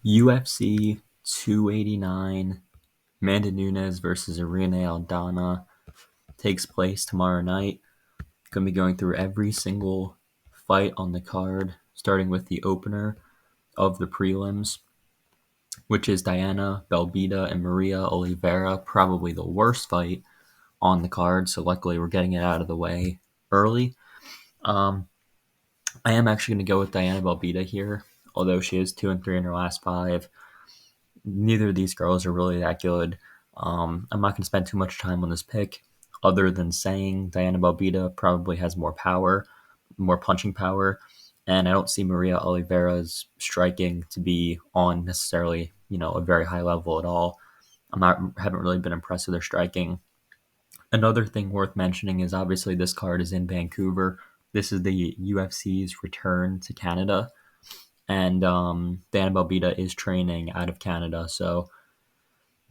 UFC 289, Amanda Nunes versus Irene Aldana takes place tomorrow night. Going to be going through every single fight on the card, starting with the opener of the prelims, which is Diana Belbita and Maria Oliveira, probably the worst fight on the card. So luckily we're getting it out of the way early. Um, I am actually going to go with Diana Belbita here, although she is 2-3 in her last five. Neither of these girls are really that good. I'm not going to spend too much time on this pick, other than saying Diana Belbita probably has more power, more punching power, and I don't see Maria Oliveira's striking to be on necessarily, a very high level at all. Haven't really been impressed with their striking. Another thing worth mentioning is obviously this card is in Vancouver. This is the UFC's return to Canada, and Diana Belbita is training out of Canada, so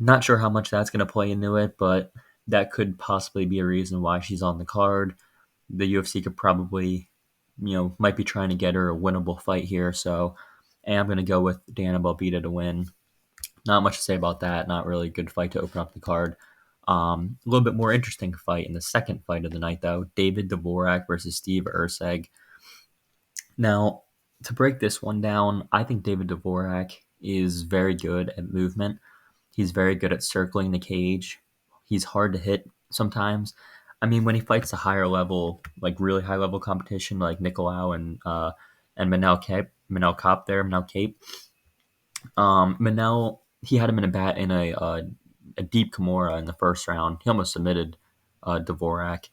not sure how much that's going to play into it, but that could possibly be a reason why she's on the card. The UFC could probably, might be trying to get her a winnable fight here, so I'm going to go with Diana Belbita to win. Not much to say about that. Not really a good fight to open up the card. A little bit more interesting fight in the second fight of the night, though. David Dvorak versus Steve Erceg. Now, to break this one down, I think David Dvorak is very good at movement. He's very good at circling the cage. He's hard to hit sometimes. I mean, when he fights a higher level, like really high level competition, like Nicolau and Manel Cop there, Manel Cape. Manel, he had him in a deep Kimura in the first round. He almost submitted Dvorak,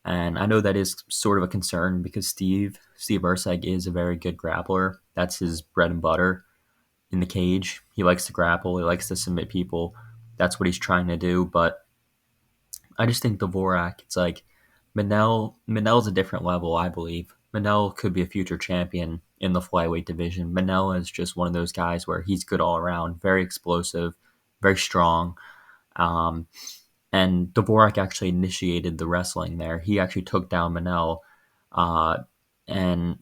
and I know that is sort of a concern because Steve Erceg is a very good grappler. That's his bread and butter in the cage. He likes to grapple. He likes to submit people. That's what he's trying to do. But I just think Dvorak, it's like Manel's a different level, I believe. Manel could be a future champion in the flyweight division. Manel is just one of those guys where he's good all around, very explosive, very strong. Um, and Dvorak actually initiated the wrestling there. He actually took down Manel. Uh, and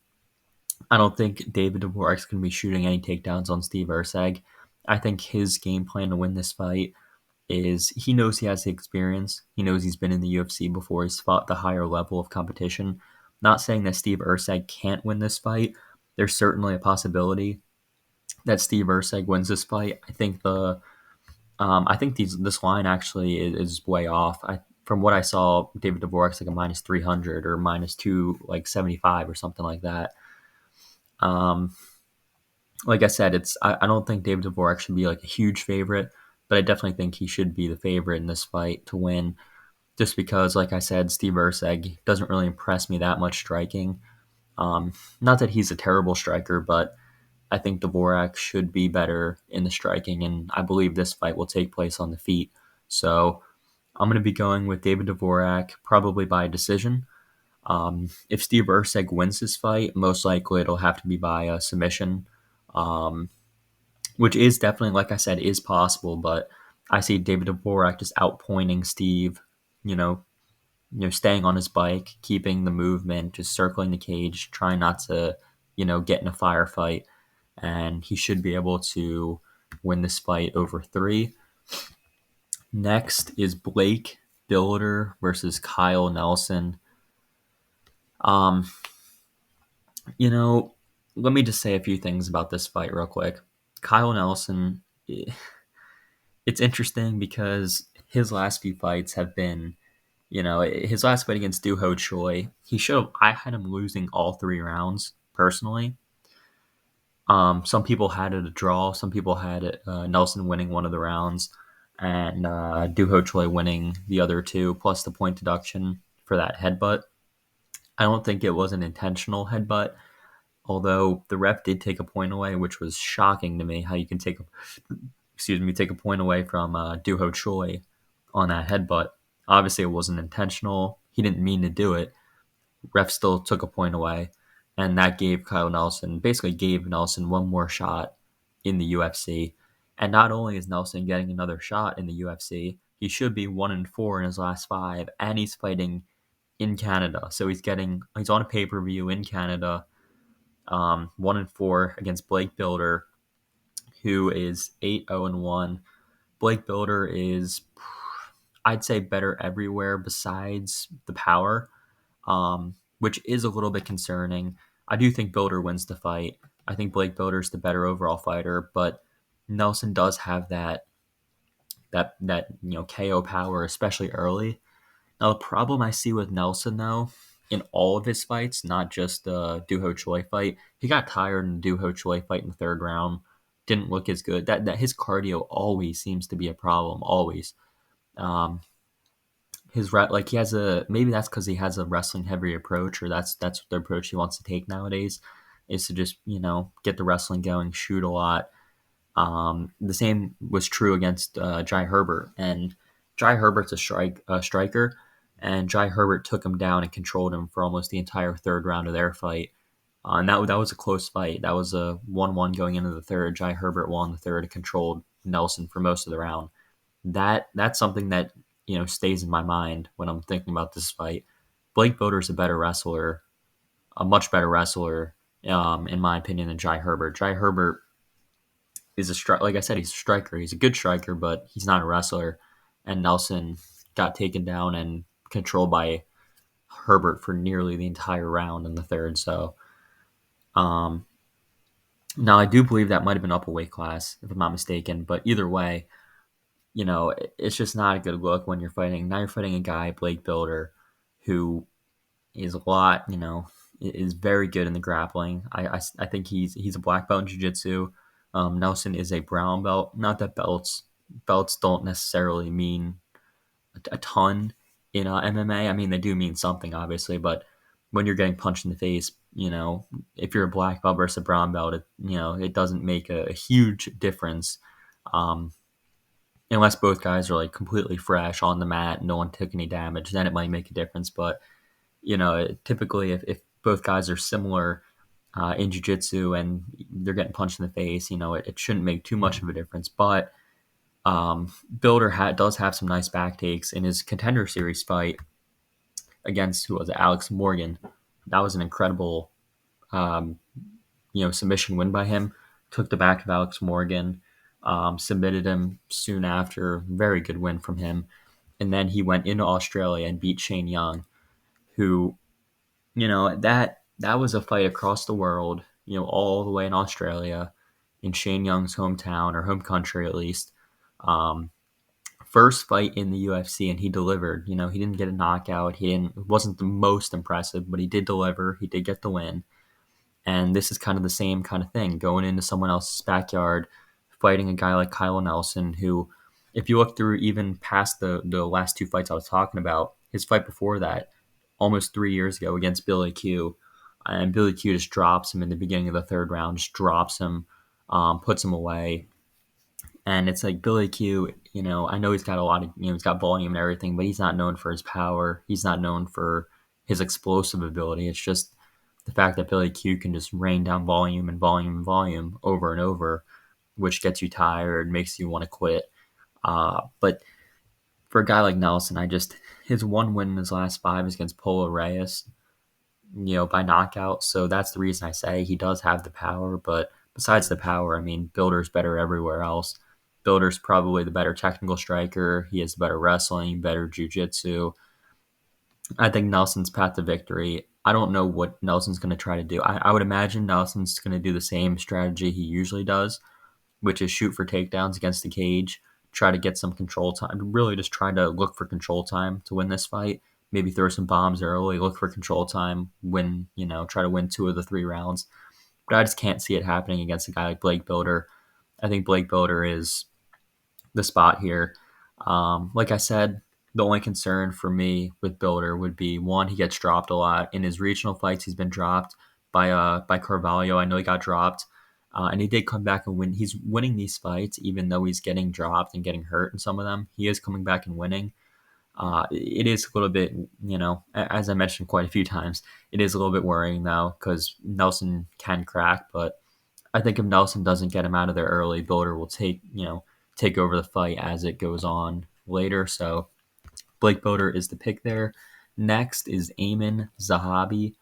I don't think David Dvorak's going to be shooting any takedowns on Steve Erceg. I think his game plan to win this fight is he knows he has the experience. He knows he's been in the UFC before. He's fought the higher level of competition. Not saying that Steve Erceg can't win this fight. There's certainly a possibility that Steve Erceg wins this fight. I think this line actually is way off. From what I saw, David Dvorak's like a minus 300 or minus 275 or something like that. Um, like I said, I don't think David Dvorak should be like a huge favorite, but I definitely think he should be the favorite in this fight to win. Just because, like I said, Steve Erceg doesn't really impress me that much striking. Not that he's a terrible striker, but I think Dvorak should be better in the striking, and I believe this fight will take place on the feet. So I'm going to be going with David Dvorak, probably by decision. If Steve Erceg wins this fight, most likely it'll have to be by a submission, um, which is definitely, like I said, is possible. But I see David Dvorak just outpointing Steve. You know, staying on his bike, keeping the movement, just circling the cage, trying not to, get in a firefight, and he should be able to win this fight over three. Next is Blake Bilder versus Kyle Nelson. Um, You know, Let me just say a few things about this fight real quick. Kyle Nelson, it's interesting because his last few fights have been, his last fight against Doo Ho Choi, I had him losing all three rounds personally. Some people had it a draw, some people had it, Nelson winning one of the rounds, and Doo Ho Choi winning the other two, plus the point deduction for that headbutt. I don't think it was an intentional headbutt. Although the ref did take a point away, which was shocking to me, how you can take a point away from Doo Ho Choi on that headbutt. Obviously, it wasn't intentional. He didn't mean to do it. Ref still took a point away, and that basically gave Nelson one more shot in the UFC. And not only is Nelson getting another shot in the UFC, he should be 1-4 in his last five, and he's fighting in Canada. So he's on a pay-per-view in Canada, 1-4 against Blake Bilder. who is 8-0-1. Blake Builder is, I'd say, better everywhere besides the power, which is a little bit concerning. I do think Builder wins the fight. I think Blake Builder's the better overall fighter, but Nelson does have that KO power, especially early. Now the problem I see with Nelson though, in all of his fights, not just the Doo Ho Choi fight, he got tired in the Doo Ho Choi fight in the third round. Didn't look as good. That his cardio always seems to be a problem. Always. Um, like he has a, maybe that's because he has a wrestling heavy approach, or that's the approach he wants to take nowadays, is to just get the wrestling going, shoot a lot. The same was true against Jai Herbert, and Jai Herbert's a striker, and Jai Herbert took him down and controlled him for almost the entire third round of their fight. And that was a close fight. That was a 1-1 going into the third. Jai Herbert won the third and controlled Nelson for most of the round. That's something that stays in my mind when I'm thinking about this fight. Blake Boder's a better wrestler, a much better wrestler, in my opinion, than Jai Herbert. Jai Herbert is like I said, he's a striker. He's a good striker, but he's not a wrestler. And Nelson got taken down and controlled by Herbert for nearly the entire round in the third. So, um, now I do believe that might have been up a weight class, if I'm not mistaken. But either way, it's just not a good look when you're fighting. Now you're fighting a guy, Blake Builder, who is a lot, is very good in the grappling. I think he's a black belt in jiu-jitsu. Nelson is a brown belt. Not that belts don't necessarily mean a ton in MMA. I mean, they do mean something, obviously, but when you're getting punched in the face, if you're a black belt versus a brown belt, it doesn't make a huge difference. Um, Unless both guys are like completely fresh on the mat, no one took any damage, then it might make a difference. But typically if both guys are similar in jiu-jitsu and they're getting punched in the face, it shouldn't make too much of a difference. But Builder does have some nice back takes in his Contender Series fight against, who was it, Alex Morgan. That was an incredible um, submission win by him. Took the back of Alex Morgan, submitted him soon after. Very good win from him. And then he went into Australia and beat Shane Young, who, that was a fight across the world, all the way in Australia, in Shane Young's hometown, or home country at least. Um, First fight in the UFC, and he delivered. He didn't get a knockout. It wasn't the most impressive, but he did deliver. He did get the win. And this is kind of the same kind of thing, going into someone else's backyard, fighting a guy like Kyle Nelson, who, if you look through even past the last two fights I was talking about, his fight before that, almost 3 years ago against Billy Q, and Billy Q just drops him in the beginning of the third round, just drops him, puts him away. And it's like Billy Q, I know he's got a lot of, he's got volume and everything, but he's not known for his power. He's not known for his explosive ability. It's just the fact that Billy Q can just rain down volume and volume and volume over and over, which gets you tired, makes you want to quit. But for a guy like Nelson, his one win in his last five is against Polo Reyes, by knockout. So that's the reason I say he does have the power. But besides the power, I mean, Builder's better everywhere else. Builder's probably the better technical striker. He has better wrestling, better jiu-jitsu. I think Nelson's path to victory, I don't know what Nelson's going to try to do. I would imagine Nelson's going to do the same strategy he usually does, which is shoot for takedowns against the cage, try to get some control time, really just try to look for control time to win this fight. Maybe throw some bombs early, look for control time, try to win 2 of the 3 rounds. But I just can't see it happening against a guy like Blake Builder. I think Blake Builder is the spot here. Like I said, the only concern for me with Builder would be, one, he gets dropped a lot. In his regional fights, he's been dropped by Carvalho. I know he got dropped. And he did come back and win. He's winning these fights, even though he's getting dropped and getting hurt in some of them. He is coming back and winning. It is a little bit, as I mentioned quite a few times, it is a little bit worrying though, because Nelson can crack. But I think if Nelson doesn't get him out of there early, Builder will take over the fight as it goes on later. So Blake Builder is the pick there. Next is Ayman Zahabi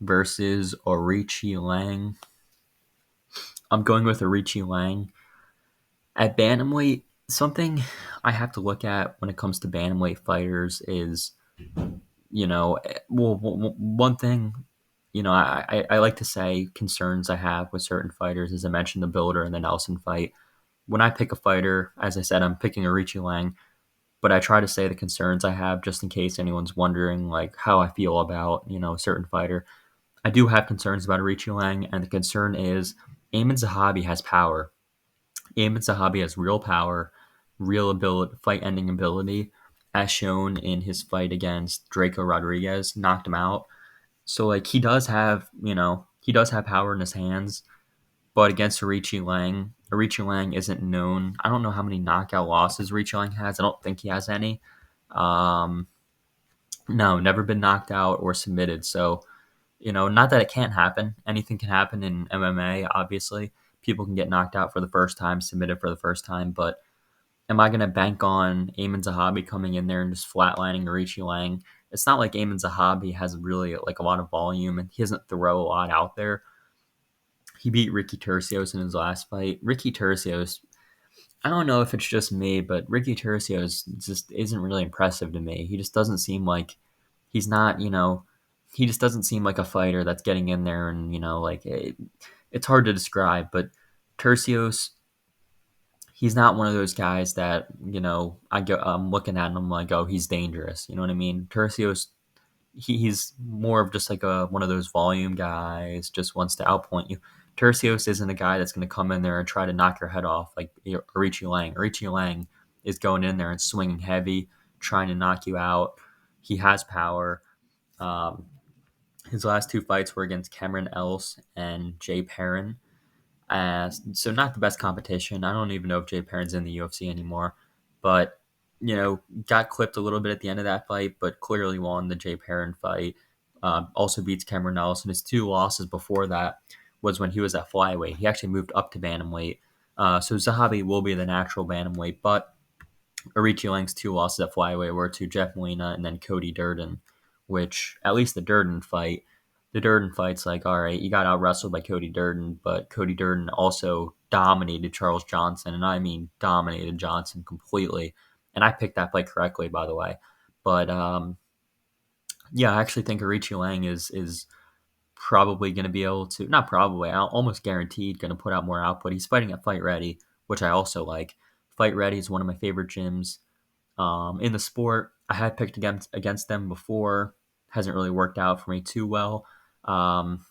versus Orichi Lang. I'm going with Orichi Lang. At bantamweight, something I have to look at when it comes to bantamweight fighters is, one thing, I like to say concerns I have with certain fighters, as I mentioned, the Builder and the Nelson fight. When I pick a fighter, as I said, I'm picking a Richie Lang, but I try to say the concerns I have just in case anyone's wondering like how I feel about, a certain fighter. I do have concerns about Richie Lang, and the concern is Ayman Zahabi has power. Ayman Zahabi has real power, real ability, fight-ending ability, as shown in his fight against Draco Rodriguez, knocked him out. So like he does have power in his hands, but against Arichi Lang isn't known. I don't know how many knockout losses Arichi Lang has. I don't think he has any. Um, no, never been knocked out or submitted. So, not that it can't happen. Anything can happen in MMA, obviously. People can get knocked out for the first time, submitted for the first time, but am I going to bank on Ayman Zahabi coming in there and just flatlining Arichi Lang? It's not like Ayman Zahabi has really like a lot of volume and he doesn't throw a lot out there. He beat Ricky Tercios in his last fight. Ricky Tercios, I don't know if it's just me, but Ricky Tercios just isn't really impressive to me. He just doesn't seem like he's not, he just doesn't seem like a fighter that's getting in there and, it's hard to describe, but Tercios, he's not one of those guys that, I'm looking at him like, oh, he's dangerous. You know what I mean? Tercios, he's more of just like one of those volume guys, just wants to outpoint you. Tercios isn't a guy that's going to come in there and try to knock your head off like Arichi Lang. Arichi Lang is going in there and swinging heavy, trying to knock you out. He has power. Um, his last two fights were against Cameron Else and Jay Perrin. So not the best competition. I don't even know if Jay Perrin's in the UFC anymore, but got clipped a little bit at the end of that fight, but clearly won the Jay Perrin fight. Also beats Cameron Nelson. His two losses before that was when he was at flyweight. He actually moved up to bantamweight. So Zahabi will be the natural bantamweight, but Arichi Lang's two losses at flyweight were to Jeff Molina and then Cody Durden, which at least the Durden fight's like, all right, you got out wrestled by Cody Durden, but Cody Durden also dominated Charles Johnson, and I mean dominated Johnson completely. And I picked that fight correctly, by the way. But yeah, I actually think Arichi Lang is probably going to be able to, not probably, almost guaranteed going to put out more output. He's fighting at Fight Ready, which I also like. Fight Ready is one of my favorite gyms in the sport. I had picked against them before. Hasn't really worked out for me too well. Um,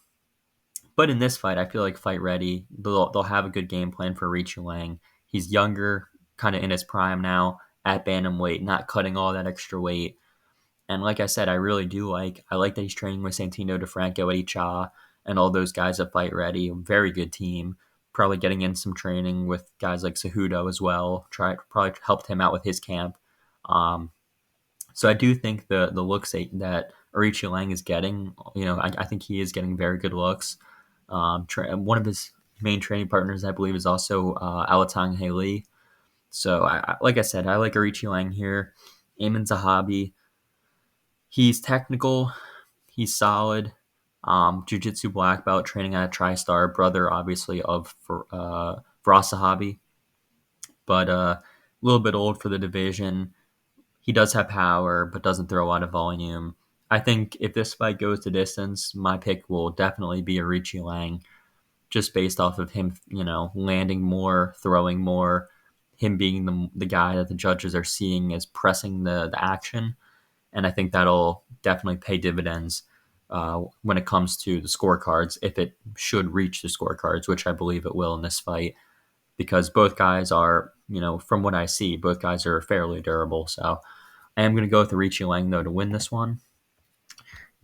but in this fight, I feel like Fight Ready, they'll have a good game plan for Richie Lang. He's younger, kind of in his prime now at bantamweight, not cutting all that extra weight. And like I said, I like that he's training with Santino DeFranco, Eddie Cha, and all those guys at Fight Ready. Very good team. Probably getting in some training with guys like Cejudo as well. Probably helped him out with his camp. Um, so I do think the looks that Arichi Lang is getting, I think he is getting very good looks. One of his main training partners, I believe, is also Alatang Haley. So, like I said, I like Arichi Lang here. Ayman Zahabi, he's technical, he's solid. Jiu-Jitsu black belt, training at TriStar, brother, obviously, of Firas Zahabi, but a little bit old for the division. He does have power, but doesn't throw a lot of volume. I think if this fight goes to distance, my pick will definitely be Arichi Lang, just based off of him, landing more, throwing more, him being the guy that the judges are seeing as pressing the action. And I think that'll definitely pay dividends when it comes to the scorecards, if it should reach the scorecards, which I believe it will in this fight, because both guys are, from what I see, both guys are fairly durable. So I am going to go with Arichi Lang, though, to win this one.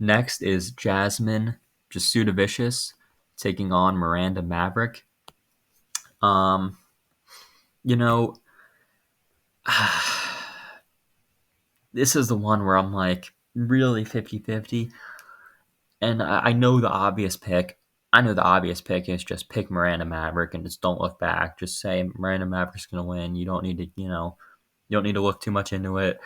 Next is Jasmine Jasudavicius taking on Miranda Maverick. Um, you know, this is the one where I'm like really 50-50. And I know the obvious pick. I know the obvious pick is just pick Miranda Maverick and just don't look back. Just say Miranda Maverick's going to win. You don't need to, you don't need to look too much into it.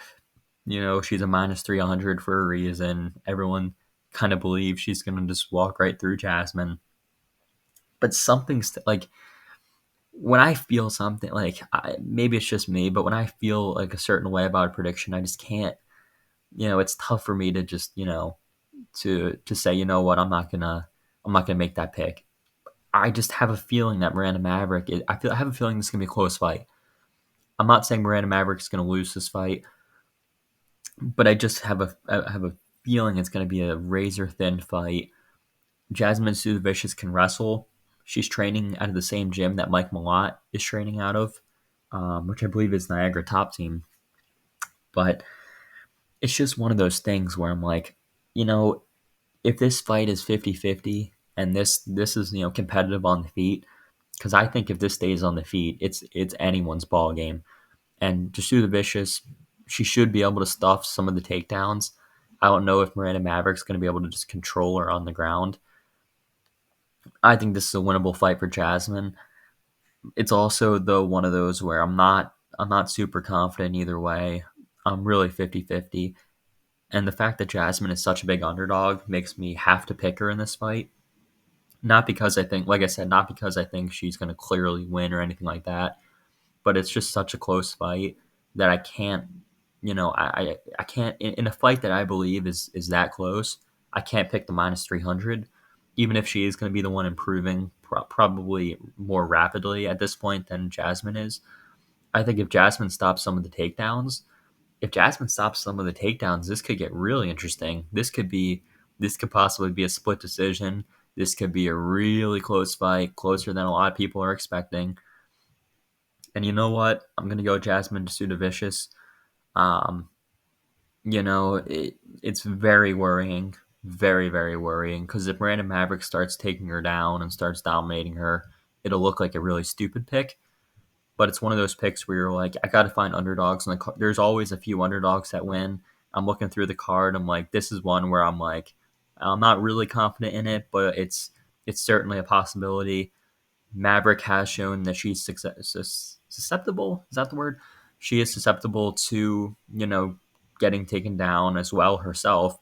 She's a minus 300 for a reason. Everyone kind of believes she's going to just walk right through Jasmine. But something's like when I feel something like maybe it's just me, but when I feel like a certain way about a prediction, I just can't. It's tough for me to just to say, you know what, I'm not gonna make that pick. I just have a feeling that Miranda Maverick. I have a feeling this is gonna be a close fight. I'm not saying Miranda Maverick is gonna lose this fight, but I have a feeling it's gonna be a razor thin fight. Jasmine Sudovicius can wrestle. She's training out of the same gym that Mike Malott is training out of, which I believe is Niagara Top Team. But it's just one of those things where I'm like, you know, if this fight is 50-50 and this is competitive on the feet, because I think if this stays on the feet, it's anyone's ball game. And Vicious, she should be able to stuff some of the takedowns. I don't know if Miranda Maverick's going to be able to just control her on the ground. I think this is a winnable fight for Jasmine. It's also though one of those where I'm not super confident either way. I'm really 50-50. And the fact that Jasmine is such a big underdog makes me have to pick her in this fight. Not because I think, like I said, not because I think she's going to clearly win or anything like that, but it's just such a close fight that I can't, I can't, in a fight that I believe is that close, I can't pick the minus 300, even if she is going to be the one improving probably more rapidly at this point than Jasmine is. I think if Jasmine stops some of the takedowns, this could get really interesting. This could possibly be a split decision. This could be a really close fight, closer than a lot of people are expecting. And you know what? I'm gonna go Jasmine Sudovicius. Um, it's very worrying, very very worrying. Because if Miranda Maverick starts taking her down and starts dominating her, it'll look like a really stupid pick. But it's one of those picks where you're like, I got to find underdogs, and there's always a few underdogs that win. I'm looking through the card. I'm like, this is one where I'm like, I'm not really confident in it, but it's certainly a possibility. Maverick has shown that she's susceptible. Is that the word? She is susceptible to getting taken down as well herself.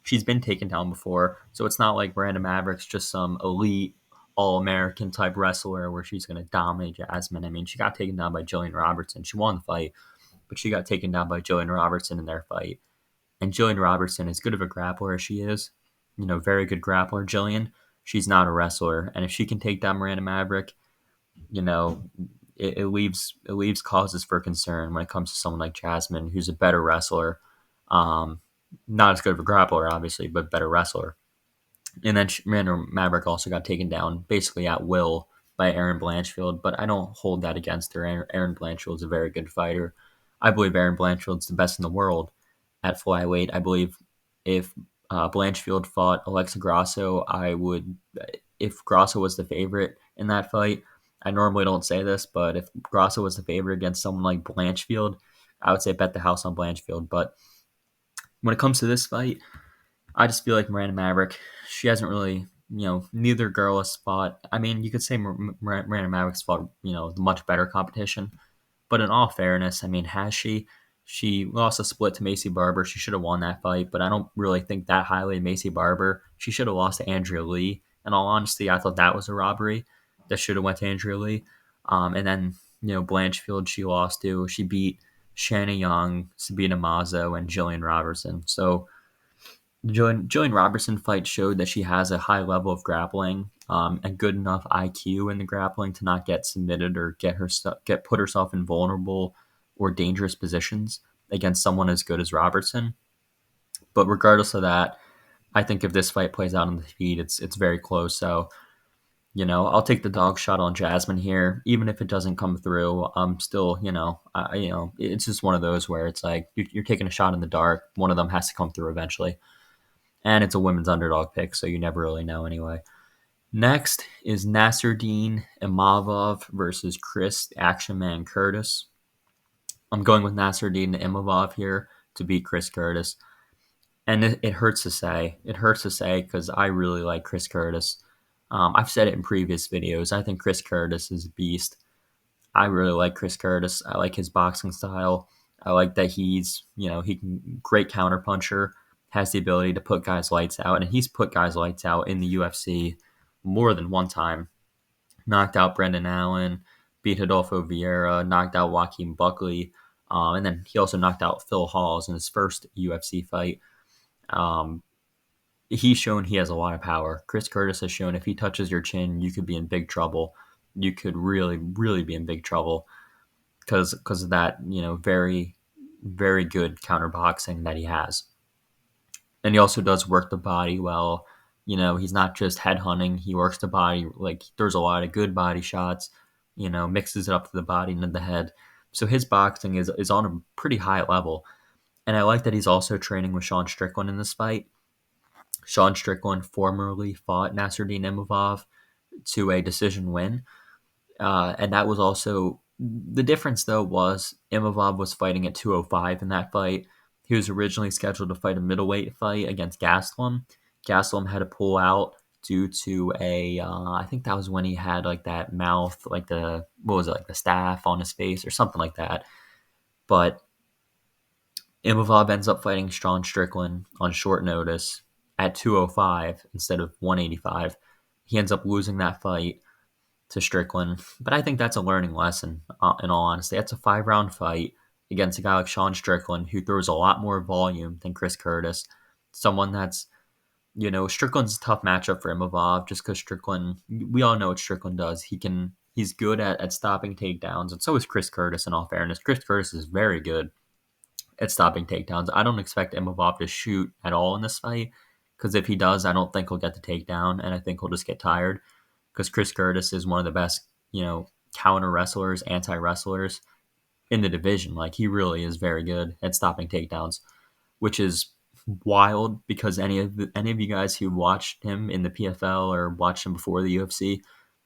She's been taken down before, so it's not like Miranda Maverick's just some elite all American type wrestler where she's going to dominate Jasmine. I mean, she got taken down by Jillian Robertson. She won the fight, but she got taken down by Jillian Robertson in their fight. And Jillian Robertson, as good of a grappler as she is, very good grappler, Jillian, she's not a wrestler. And if she can take down Miranda Maverick, you know, it leaves causes for concern when it comes to someone like Jasmine, who's a better wrestler. Um, Not as good of a grappler, obviously, but better wrestler. And then Miranda Maverick also got taken down basically at will by Erin Blanchfield, but I don't hold that against her. Erin Blanchfield's a very good fighter. I believe Erin Blanchfield's the best in the world at flyweight. I believe if Blanchfield fought Alexa Grasso, if Grasso was the favorite in that fight, I normally don't say this, but if Grasso was the favorite against someone like Blanchfield, I would say bet the house on Blanchfield. But when it comes to this fight, I just feel like Miranda Maverick, she hasn't really, neither girl has fought. I mean, you could say Miranda Maverick's fought, the much better competition. But in all fairness, I mean, has she? She lost a split to Macy Barber. She should have won that fight, but I don't really think that highly of Macy Barber. She should have lost to Andrea Lee. In all honesty, I thought that was a robbery that should have went to Andrea Lee. And then, Blanchfield, she beat Shanna Young, Sabina Mazo, and Jillian Robertson. So Jillian Robertson fight showed that she has a high level of grappling and good enough IQ in the grappling to not get submitted or get put herself in vulnerable or dangerous positions against someone as good as Robertson. But regardless of that, I think if this fight plays out on the feet, it's very close. So I'll take the dog shot on Jasmine here, even if it doesn't come through. I'm still, it's just one of those where it's like you're taking a shot in the dark. One of them has to come through eventually. And it's a women's underdog pick, so you never really know anyway. Next is Nasruddin Imavov versus Chris Action Man Curtis. I'm going with Nasruddin Imavov here to beat Chris Curtis. And it hurts to say. It hurts to say because I really like Chris Curtis. I've said it in previous videos. I think Chris Curtis is a beast. I really like Chris Curtis. I like his boxing style. I like that he can great counterpuncher, has the ability to put guys lights out, and he's put guys lights out in the UFC more than one time. Knocked out Brendan Allen, beat Rodolfo Vieira, knocked out Joaquin Buckley, and then he also knocked out Phil Hawes in his first UFC fight. Um, he's shown he has a lot of power. Chris Curtis has shown if he touches your chin, you could be in big trouble. You could really, really be in big trouble because of that, very, very good counterboxing that he has. And he also does work the body well. He's not just head hunting. He works the body, like he throws a lot of good body shots, mixes it up to the body and to the head. So his boxing is on a pretty high level. And I like that he's also training with Sean Strickland in this fight. Sean Strickland formerly fought Nasruddin Imavov to a decision win. And that was also the difference, though, was Imavov was fighting at 205 in that fight. He was originally scheduled to fight a middleweight fight against Gastelum. Gastelum had to pull out due to I think that was when he had like that mouth, like what was it, like the staph on his face or something like that. But Imavov ends up fighting Sean Strickland on short notice at 205 instead of 185. He ends up losing that fight to Strickland. But I think that's a learning lesson, in all honesty. That's a 5-round fight against a guy like Sean Strickland who throws a lot more volume than Chris Curtis. Someone that's, Strickland's a tough matchup for Imavov just because Strickland, we all know what Strickland does. He's good at stopping takedowns, and so is Chris Curtis, in all fairness. Chris Curtis is very good at stopping takedowns. I don't expect Imavov to shoot at all in this fight because if he does, I don't think he'll get the takedown, and I think he'll just get tired because Chris Curtis is one of the best, counter wrestlers, anti wrestlers in the division. Like he really is very good at stopping takedowns, which is wild because any of you guys who watched him in the PFL or watched him before the UFC,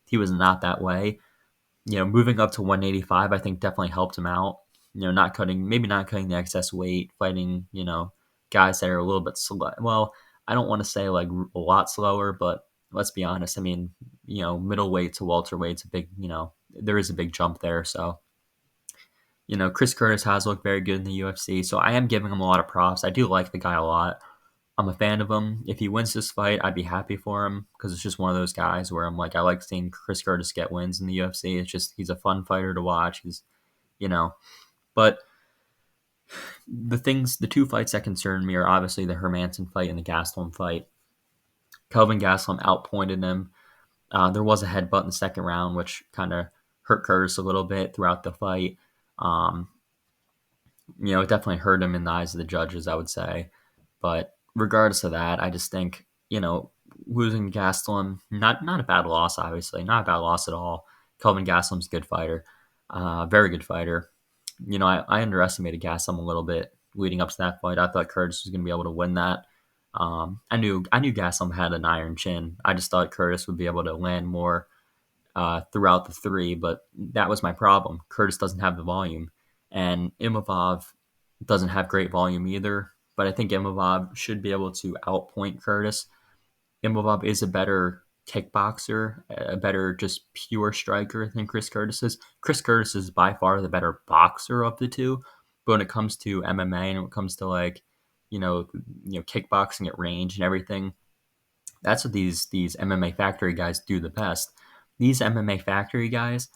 he was not that way. Moving up to 185, I think definitely helped him out. Maybe not cutting the excess weight, fighting, guys that are a little bit slow. Well, I don't want to say like a lot slower, but let's be honest. I mean, middleweight to welterweight's a big, there is a big jump there. So, Chris Curtis has looked very good in the UFC. So I am giving him a lot of props. I do like the guy a lot. I'm a fan of him. If he wins this fight, I'd be happy for him because it's just one of those guys where I'm like, I like seeing Chris Curtis get wins in the UFC. It's just, he's a fun fighter to watch. You know, but the two fights that concern me are obviously the Hermanson fight and the Gastelum fight. Kelvin Gastelum outpointed him. There was a headbutt in the second round, which kind of hurt Curtis a little bit throughout the fight. Um, it definitely hurt him in the eyes of the judges, I would say. But regardless of that, I just think, losing Gastelum, not a bad loss, obviously. Not a bad loss at all. Kelvin Gastelum's a good fighter. Very good fighter. I underestimated Gastelum a little bit leading up to that fight. I thought Curtis was going to be able to win that. I knew Gastelum had an iron chin. I just thought Curtis would be able to land more throughout the three, but that was my problem. Curtis doesn't have the volume, and Imavov doesn't have great volume either. But I think Imavov should be able to outpoint Curtis. Imavov is a better kickboxer, a better just pure striker than Chris Curtis is. Chris Curtis is by far the better boxer of the two. But when it comes to MMA and when it comes to like, kickboxing at range and everything, that's what these MMA factory guys do the best. These MMA factory guys,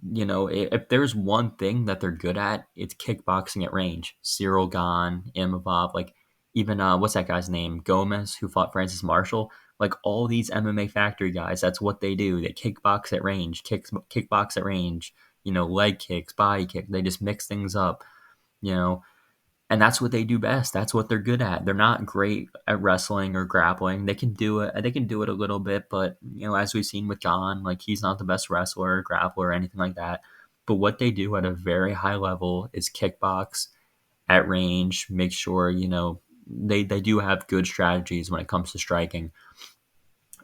if there's one thing that they're good at, it's kickboxing at range. Cyril Gane, Imavov, like even what's that guy's name? Gomez, who fought Francis Marshall. Like all these MMA factory guys, that's what they do. They kickbox at range, kickbox at range. Leg kicks, body kick. They just mix things up. You know, and that's what they do best. That's what they're good at. They're not great at wrestling or grappling. They can do it. They can do it a little bit, but as we've seen with John, like he's not the best wrestler, grappler, or anything like that. But what they do at a very high level is kickbox at range. Make sure they do have good strategies when it comes to striking.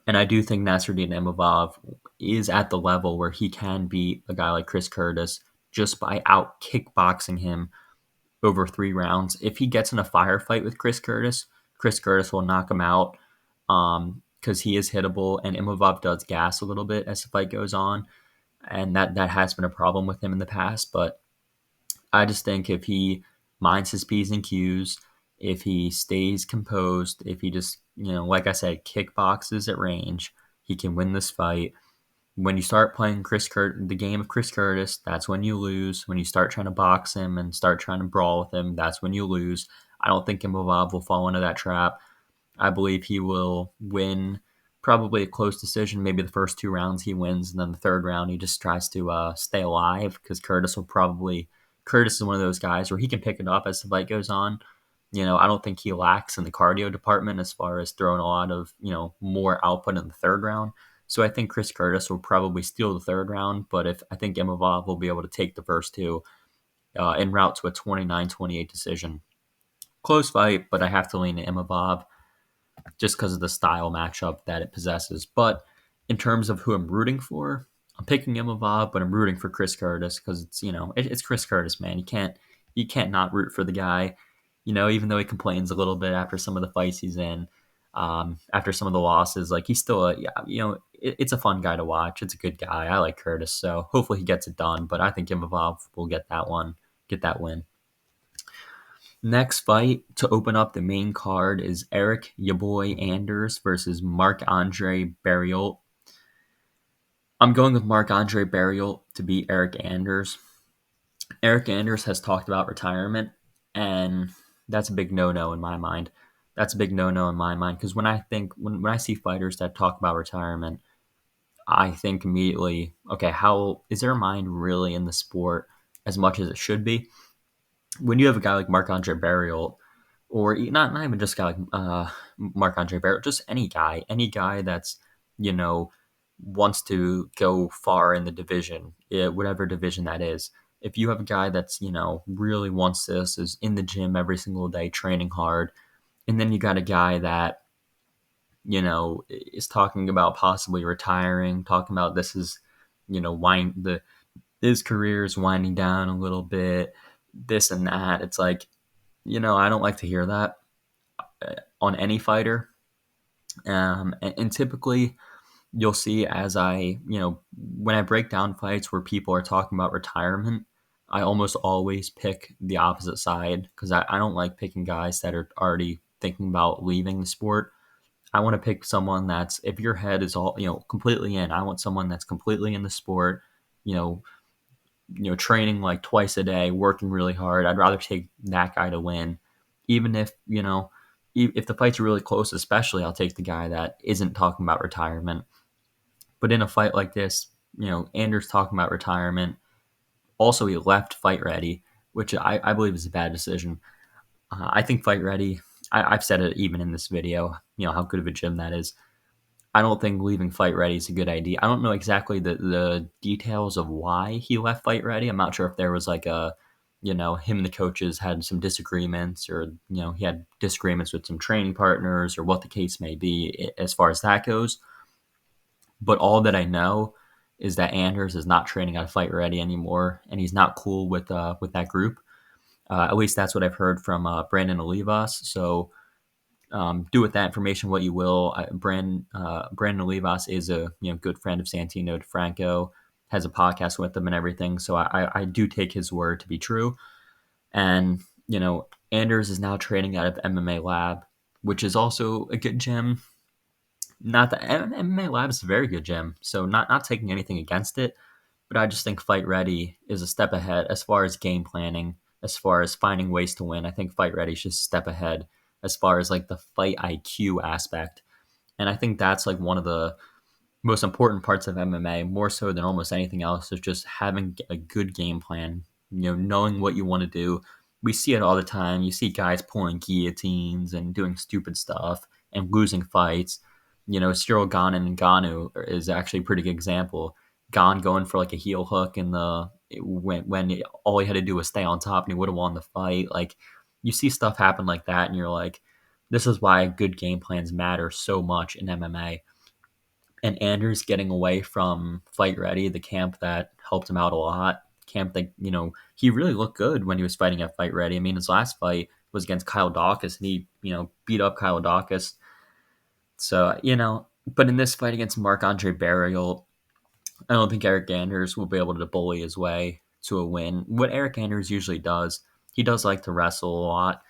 And I do think Nasruddin Imavov is at the level where he can beat a guy like Chris Curtis just by out kickboxing him over 3 rounds. If he gets in a firefight with Chris Curtis will knock him out because he is hittable, and Imavov does gas a little bit as the fight goes on, and that has been a problem with him in the past. But I just think if he minds his P's and Q's, if he stays composed, if he just, like I said, kickboxes at range, he can win this fight. when you start playing the game of Chris Curtis, that's when you lose. When you start trying to box him and start trying to brawl with him, that's when you lose. I don't think Imavov will fall into that trap. I believe he will win probably a close decision. Maybe the first 2 rounds he wins, and then the third round he just tries to stay alive because Curtis is one of those guys where he can pick it up as the fight goes on. I don't think he lacks in the cardio department as far as throwing a lot of more output in the third round. So I think Chris Curtis will probably steal the third round, but if I think Imavov will be able to take the first two en route to a 29-28 decision. Close fight, but I have to lean to Imavov just because of the style matchup that it possesses. But in terms of who I'm rooting for, I'm picking Imavov, but I'm rooting for Chris Curtis because it's Chris Curtis, man. You can't not root for the guy. Even though he complains a little bit after some of the fights he's in, after some of the losses, like he's still it's a fun guy to watch. It's a good guy. I like Curtis, so hopefully he gets it done. But I think Imavov will get that win. Next fight to open up the main card is Eric Yaboy Anders versus Marc-Andre Barriault. I'm going with Marc-Andre Barriault to beat Eric Anders. Eric Anders has talked about retirement, and that's a big no-no in my mind. That's a big no-no in my mind because when I see fighters that talk about retirement, I think immediately, okay, how is their mind really in the sport as much as it should be? When you have a guy like Marc-Andre Barriault, or not even just a guy like Marc-Andre Barriault, just any guy that's you know wants to go far in the division, whatever division that is. If you have a guy that's really wants this, is in the gym every single day, training hard, and then you got a guy that is talking about possibly retiring, talking about this is his career is winding down a little bit, this and that. It's like, I don't like to hear that on any fighter. And typically, you'll see when I break down fights where people are talking about retirement, I almost always pick the opposite side because I don't like picking guys that are already thinking about leaving the sport. I want to pick someone that's, if your head is all, completely in, I want someone that's completely in the sport, you know, training like twice a day, working really hard. I'd rather take that guy to win, even if if the fight's really close. Especially, I'll take the guy that isn't talking about retirement. But in a fight like this, Anders talking about retirement. Also, he left Fight Ready, which I believe is a bad decision. I think Fight Ready. I've said it even in this video. How good of a gym that is. I don't think leaving Fight Ready is a good idea. I don't know exactly the details of why he left Fight Ready. I'm not sure if there was like him and the coaches had some disagreements, or he had disagreements with some training partners, or what the case may be as far as that goes. But all that I know is that Anders is not training at Fight Ready anymore, and he's not cool with that group. At least that's what I've heard from Brandon Olivas. So do with that information what you will. Brandon Olivas is a good friend of Santino DeFranco, has a podcast with him and everything. So I do take his word to be true. And Anders is now training out of MMA Lab, which is also a good gym. Not the MMA Lab is a very good gym, so not taking anything against it, but I just think Fight Ready is a step ahead as far as game planning, as far as finding ways to win. I think Fight Ready is just a step ahead as far as like the fight IQ aspect. And I think that's like one of the most important parts of MMA, more so than almost anything else, is just having a good game plan, knowing what you want to do. We see it all the time. You see guys pulling guillotines and doing stupid stuff and losing fights. Cyril Gane and Ngannou is actually a pretty good example. Gane going for like a heel hook in when all he had to do was stay on top and he would have won the fight. Like, you see stuff happen like that, and you're like, this is why good game plans matter so much in MMA. And Anders getting away from Fight Ready, the camp that helped him out a lot, camp that he really looked good when he was fighting at Fight Ready. I mean, his last fight was against Kyle Dawkins, and he beat up Kyle Dawkins. So but in this fight against Marc-Andre Barriault, I don't think Eric Anders will be able to bully his way to a win. What Eric Anders usually does, he does like to wrestle a lot.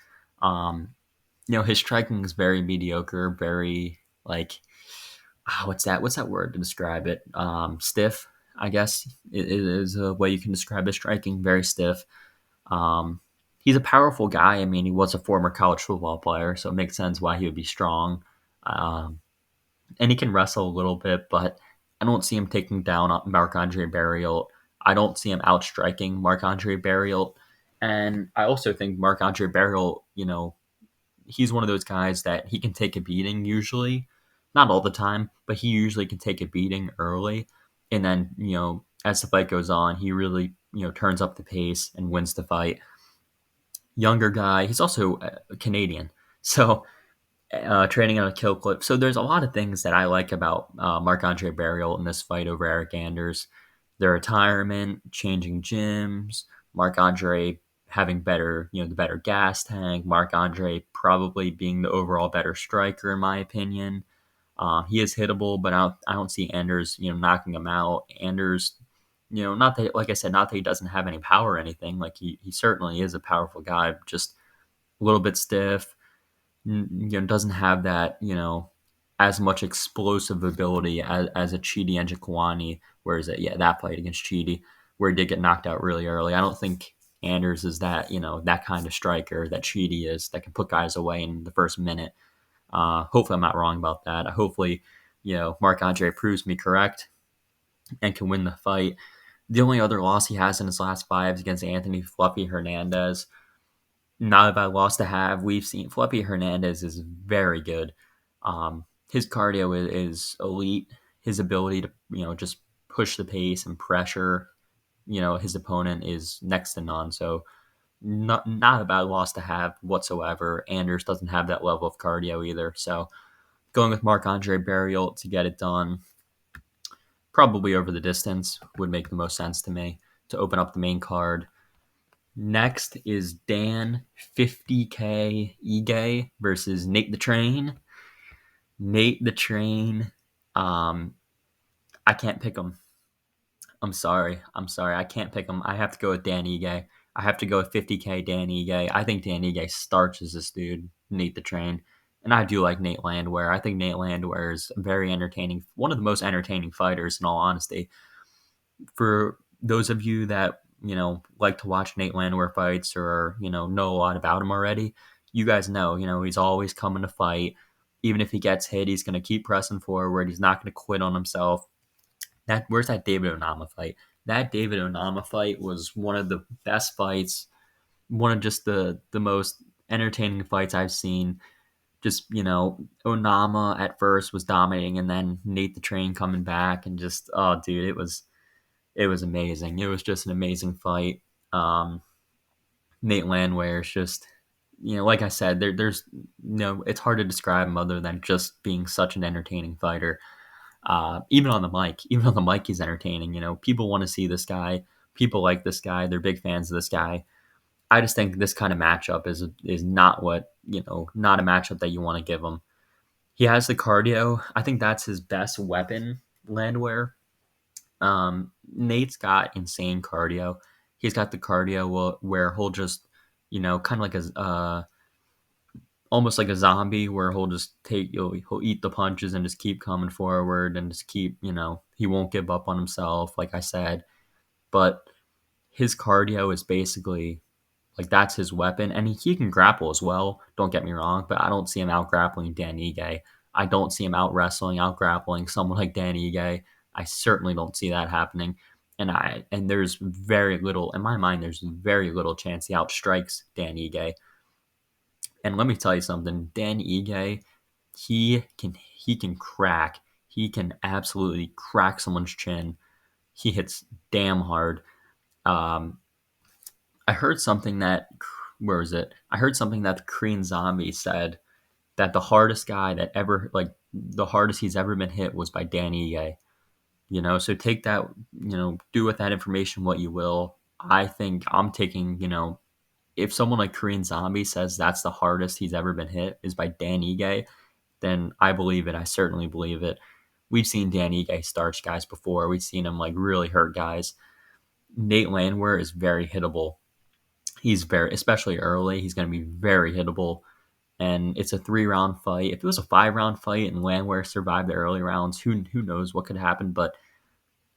His striking is very mediocre, very like What's that word to describe it? Stiff, I guess it is a way you can describe his striking. Very stiff. Um, he's a powerful guy. I mean, he was a former college football player, so it makes sense why he would be strong. Um, and he can wrestle a little bit, but I don't see him taking down Marc Andre Barrios. I don't see him outstriking Marc Andre Barrios. And I also think Marc Andre Barrios, he's one of those guys that he can take a beating usually, not all the time, but he usually can take a beating early. And then, as the fight goes on, he really, turns up the pace and wins the fight. Younger guy, he's also Canadian. So training on a kill clip. So there's a lot of things that I like about Marc Andre Barrios in this fight over Eric Anders. Their retirement, changing gyms, Marc Andre having better, the better gas tank, Marc Andre probably being the overall better striker, in my opinion. He is hittable, but I don't see Anders, knocking him out. Anders, not that, like I said, not that he doesn't have any power or anything. Like he certainly is a powerful guy, just a little bit stiff, doesn't have that, as much explosive ability as a Chidi and Jaquani. Whereas that fight against Chidi, where he did get knocked out really early. I don't think Anders is that, that kind of striker that Chidi is, that can put guys away in the first minute. Hopefully I'm not wrong about that. Hopefully, Marc Andre proves me correct and can win the fight. The only other loss he has in his last five is against Anthony Fluffy Hernandez. Not a bad loss to have. We've seen Felipe Hernandez is very good. His cardio is elite. His ability to just push the pace and pressure, his opponent is next to none. So not a bad loss to have whatsoever. Anders doesn't have that level of cardio either. So going with Marc Andre Barrios to get it done, probably over the distance would make the most sense to me to open up the main card. Next is Dan 50K Ige versus Nate the Train. Nate the Train. I can't pick him. I'm sorry. I can't pick him. I have to go with Dan Ige. I have to go with 50K Dan Ige. I think Dan Ige starches this dude, Nate the Train. And I do like Nate Landwehr. I think Nate Landwehr is very entertaining. One of the most entertaining fighters, in all honesty. For those of you that like to watch Nate Landwehr fights or know a lot about him already, you guys know he's always coming to fight. Even if he gets hit, he's going to keep pressing forward. He's not going to quit on himself. Where's that David Onama fight? That David Onama fight was one of the best fights, one of just the most entertaining fights I've seen. Just Onama at first was dominating, and then Nate the Train coming back, and just dude, it was amazing. It was just an amazing fight. Nate Landwehr is just, like I said, there's it's hard to describe him other than just being such an entertaining fighter. Even on the mic, he's entertaining. People want to see this guy. People like this guy. They're big fans of this guy. I just think this kind of matchup is not what not a matchup that you want to give him. He has the cardio. I think that's his best weapon, Landwehr. Nate's got insane cardio. He's got the cardio where he'll just, kind of like almost like a zombie, where he'll just he'll eat the punches and just keep coming forward and just keep, he won't give up on himself, like I said. But his cardio is basically like that's his weapon, and he can grapple as well. Don't get me wrong, but I don't see him out grappling Dan Ige. I don't see him out wrestling, out grappling someone like Dan Ige. I certainly don't see that happening. And there's very little in my mind. There's very little chance he outstrikes Dan Ige. And let me tell you something, Dan Ige, he can crack. He can absolutely crack someone's chin. He hits damn hard. Um, I heard something that where is it? I heard something that the Korean Zombie said that the hardest guy that ever the hardest he's ever been hit was by Dan Ige. So take that, do with that information what you will. I think I'm taking, if someone like Korean Zombie says that's the hardest he's ever been hit is by Dan Ige, then I believe it. I certainly believe it. We've seen Dan Ige starch guys before. We've seen him really hurt guys. Nate Landwehr is very hittable. He's especially early, he's going to be very hittable. and it's a 3 round fight. If it was a 5 round fight and Landwehr survived the early rounds, who knows what could happen? But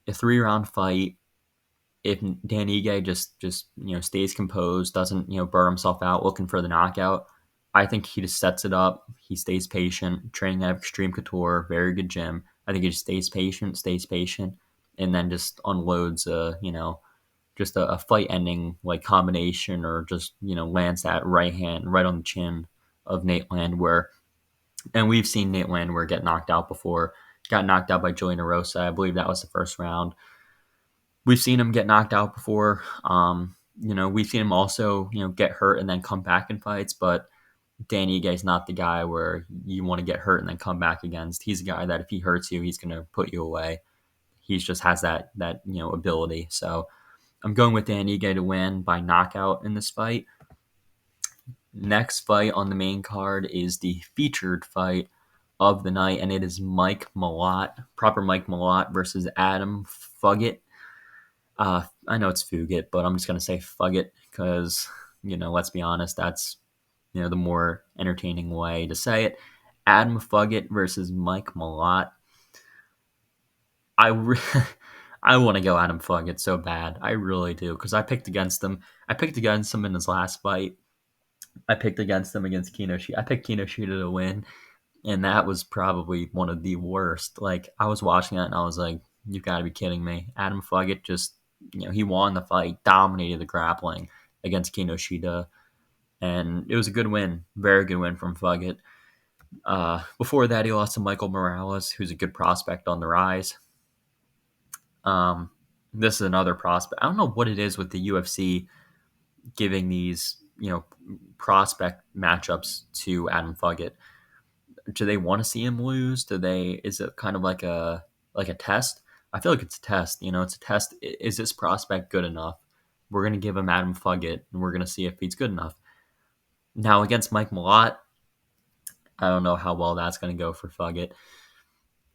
a 3 round fight, if Dan Ige just stays composed, doesn't burn himself out looking for the knockout, I think he just sets it up. He stays patient, training at Extreme Couture, very good gym. I think he just stays patient, and then just unloads just a fight ending like combination, or just lands that right hand right on the chin of Nate Landwehr. And we've seen Nate Landwehr get knocked out before. Got knocked out by Julian Erosa. I believe that was the first round. We've seen him get knocked out before. We've seen him also, get hurt and then come back in fights. But Danny Ige not the guy where you want to get hurt and then come back against. He's a guy that if he hurts you, he's going to put you away. He just has that ability. So I'm going with Danny Ige to win by knockout in this fight. Next fight on the main card is the featured fight of the night, and it is Mike Malott, proper Mike Malott versus Adam Fuggett. I know it's Fugit, but I'm just gonna say Fuggett because let's be honest, that's the more entertaining way to say it. Adam Fuggett versus Mike Malott. I want to go Adam Fuggett so bad, I really do, because I picked against him. I picked against him in his last fight. I picked against him against Kinoshita. I picked Kinoshita to win, and that was probably one of the worst. Like, I was watching that and I was like, "You've got to be kidding me!" Adam Fuggett just, he won the fight, dominated the grappling against Kinoshita, and it was a good win, very good win from Fuggett. Before that, he lost to Michael Morales, who's a good prospect on the rise. This is another prospect. I don't know what it is with the UFC giving these prospect matchups to Adam Fuggett. Do they want to see him lose? Is it kind of like a test? I feel like it's a test. It's a test. Is this prospect good enough? We're gonna give him Adam Fuggett, and we're gonna see if he's good enough. Now against Mike Malott, I don't know how well that's gonna go for Fuggett.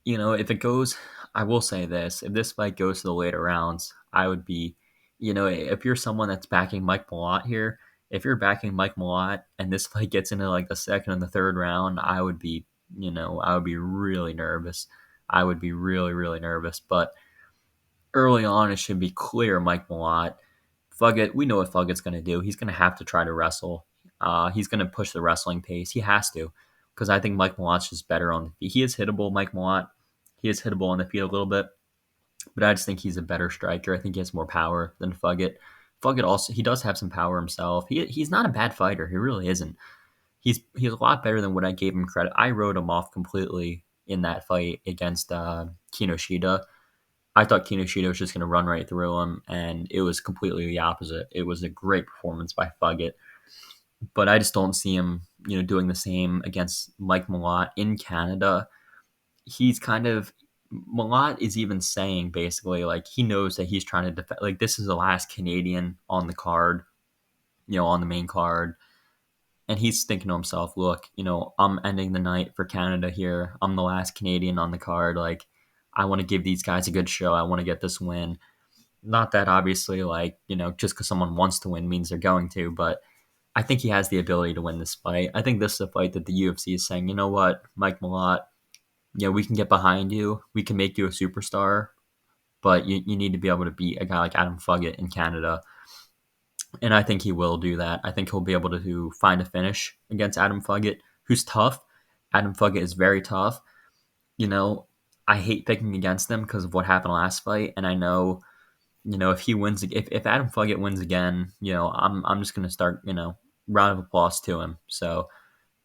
If it goes, I will say this: if this fight goes to the later rounds, I would be, if you're someone that's backing Mike Malott here, if you're backing Mike Malott and this fight gets into like the second and the third round, I would be, really nervous. I would be really, really nervous. But early on, it should be clear Mike Malott. Fuggett, we know what Fuggett's going to do. He's going to have to try to wrestle. He's going to push the wrestling pace. He has to, because I think Mike Malott's just better on the feet. He is hittable, Mike Malott. He is hittable on the feet a little bit, but I just think he's a better striker. I think he has more power than Fuggett. Fuggett also, he does have some power himself. He's not a bad fighter. He really isn't. He's a lot better than what I gave him credit. I wrote him off completely in that fight against Kinoshita. I thought Kinoshita was just going to run right through him, and it was completely the opposite. It was a great performance by Fuggett, but I just don't see him, doing the same against Mike Malott in Canada. He's kind of, Malott is even saying basically like he knows that he's trying to defend. Like, this is the last Canadian on the card, on the main card. And he's thinking to himself, look, I'm ending the night for Canada here. I'm the last Canadian on the card. Like, I want to give these guys a good show. I want to get this win. Not that obviously, like, just because someone wants to win means they're going to, but I think he has the ability to win this fight. I think this is a fight that the UFC is saying, you know what, Mike Malott, we can get behind you. We can make you a superstar, but you need to be able to beat a guy like Adam Fuggett in Canada. And I think he will do that. I think he'll be able to find a finish against Adam Fuggett, who's tough. Adam Fuggett is very tough. I hate picking against him because of what happened last fight. And I know, if he wins, if Adam Fuggett wins again, I'm just going to start, round of applause to him. So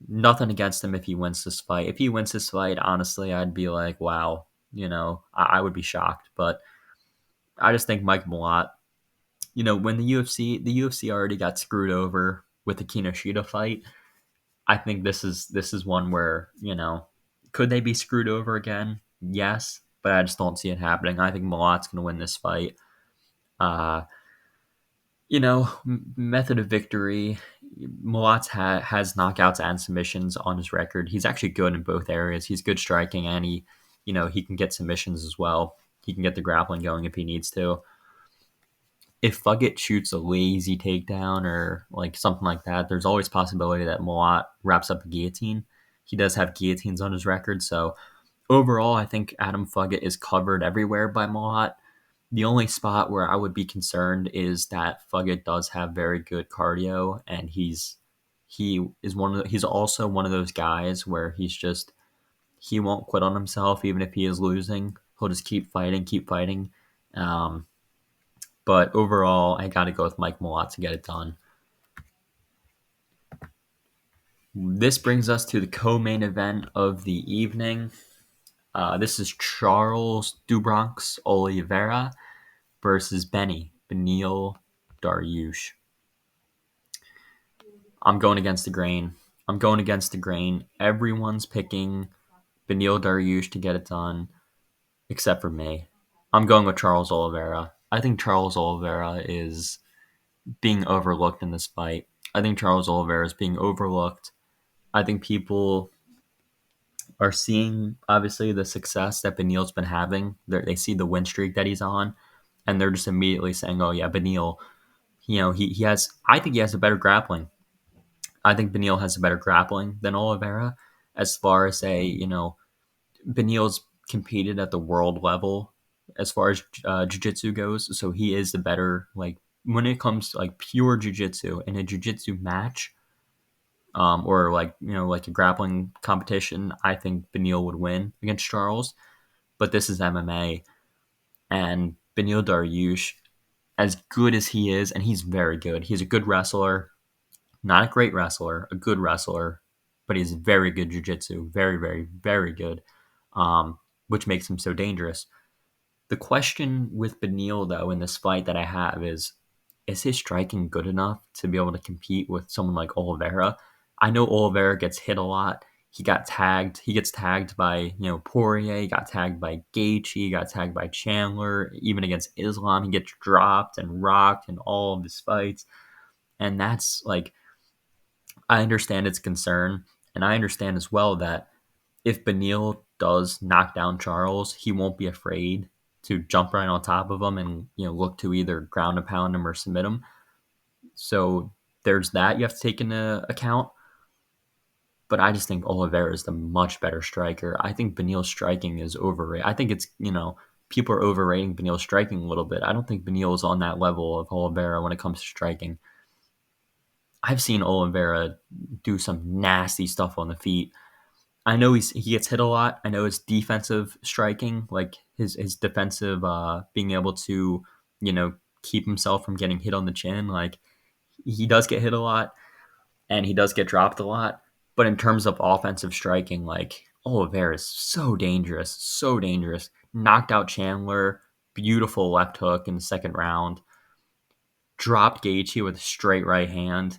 nothing against him if he wins this fight. If he wins this fight, honestly, I'd be like, wow, I would be shocked. But I just think Mike Malott, when the UFC already got screwed over with the Kinoshita fight, I think this is one where, could they be screwed over again? Yes, but I just don't see it happening. I think Malott's going to win this fight. Method of victory. Malott has knockouts and submissions on his record. He's actually good in both areas. He's good striking, and he can get submissions as well. He can get the grappling going if he needs to. if Fugit shoots a lazy takedown or like something like that, there's always possibility that Moat wraps up a guillotine. He does have guillotines on his record, so overall, I think Adam Fugit is covered everywhere by Moat. The only spot where I would be concerned is that Fugit does have very good cardio, and he's also one of those guys where he won't quit on himself even if he is losing. He'll just keep fighting, keep fighting. Um, but overall, I got to go with Mike Malott to get it done. This brings us to the co-main event of the evening. This is Charles Dubronx Oliveira versus Beneil Dariush. I'm going against the grain. Everyone's picking Beneil Dariush to get it done, except for me. I'm going with Charles Oliveira. I think Charles Oliveira is being overlooked in this fight. I think Charles Oliveira is being overlooked. I think people are seeing, obviously, the success that Beneil's been having. They see the win streak that he's on, and they're just immediately saying, oh, yeah, Beneil, he has, I think he has a better grappling. I think Beneil has a better grappling than Oliveira as far as Beneil's competed at the world level as far as jiu-jitsu goes, so he is the better, like, when it comes to like pure jiu-jitsu in a jiu-jitsu match, or like a grappling competition, I think Beneil would win against Charles. But this is MMA, and Beneil Dariush, as good as he is, and he's very good. He's a good wrestler, not a great wrestler, a good wrestler, but he's very good jiu-jitsu, very, very, very good, which makes him so dangerous. The question with Beneil, though, in this fight that I have is his striking good enough to be able to compete with someone like Oliveira? I know Oliveira gets hit a lot. He got tagged. He gets tagged by, Poirier. He got tagged by Gaethje. He got tagged by Chandler. Even against Islam, he gets dropped and rocked in all of his fights. And that's like, I understand its concern. And I understand as well that if Beneil does knock down Charles, he won't be afraid to jump right on top of him and look to either ground and pound him or submit him. So there's that you have to take into account. But I just think Oliveira is the much better striker. I think Beneil's striking is overrated. I think it's people are overrating Beneil's striking a little bit. I don't think Beneil is on that level of Oliveira when it comes to striking. I've seen Oliveira do some nasty stuff on the feet. I know he gets hit a lot. I know his defensive striking, like his defensive being able to keep himself from getting hit on the chin. Like, he does get hit a lot, and he does get dropped a lot. But in terms of offensive striking, like, Oliveira is so dangerous, so dangerous. Knocked out Chandler, beautiful left hook in the second round. Dropped Gaethje with a straight right hand.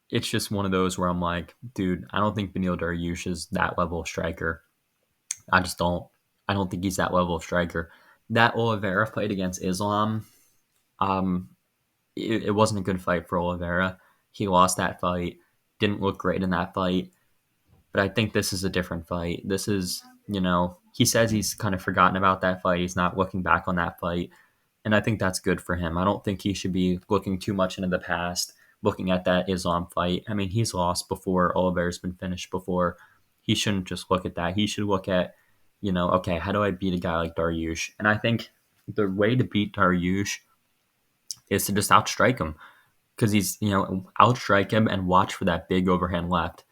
It's just one of those where I'm like, dude, I don't think Beneil Dariush is that level of striker. I just don't. I don't think he's that level of striker. That Oliveira fight against Islam, um, it wasn't a good fight for Oliveira. He lost that fight. Didn't look great in that fight. But I think this is a different fight. This is, he says he's kind of forgotten about that fight. He's not looking back on that fight. And I think that's good for him. I don't think he should be looking too much into the past, looking at that Islam fight. I mean, he's lost before. Oliveira's been finished before. He shouldn't just look at that. He should look at, okay, how do I beat a guy like Dariush? And I think the way to beat Dariush is to just outstrike him. Because he's, outstrike him and watch for that big overhand left.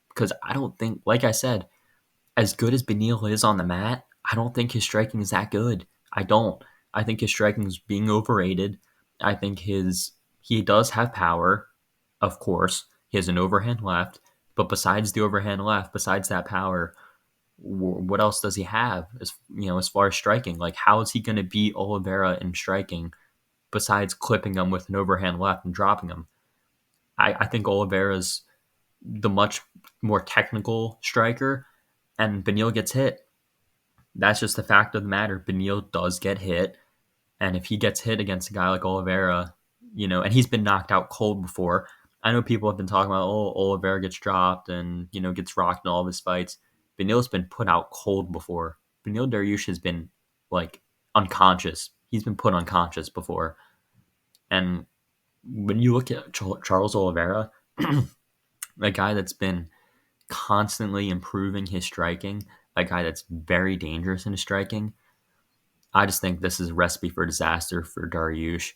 Because I don't think, like I said, as good as Beneil is on the mat, I don't think his striking is that good. I don't. I think his striking is being overrated. I think he does have power, of course. He has an overhand left. But besides the overhand left, besides that power, what else does he have as far as striking? Like, how is he going to beat Oliveira in striking besides clipping him with an overhand left and dropping him? I think Oliveira's the much more technical striker, and Beneil gets hit. That's just the fact of the matter. Beneil does get hit, and if he gets hit against a guy like Oliveira, and he's been knocked out cold before. I know people have been talking about, Oliveira gets dropped and, gets rocked in all of his fights. Beneil's been put out cold before. Beneil Dariush has been, like, unconscious. He's been put unconscious before. And when you look at Charles Oliveira, a guy that's been constantly improving his striking, a guy that's very dangerous in his striking, I just think this is a recipe for disaster for Dariush.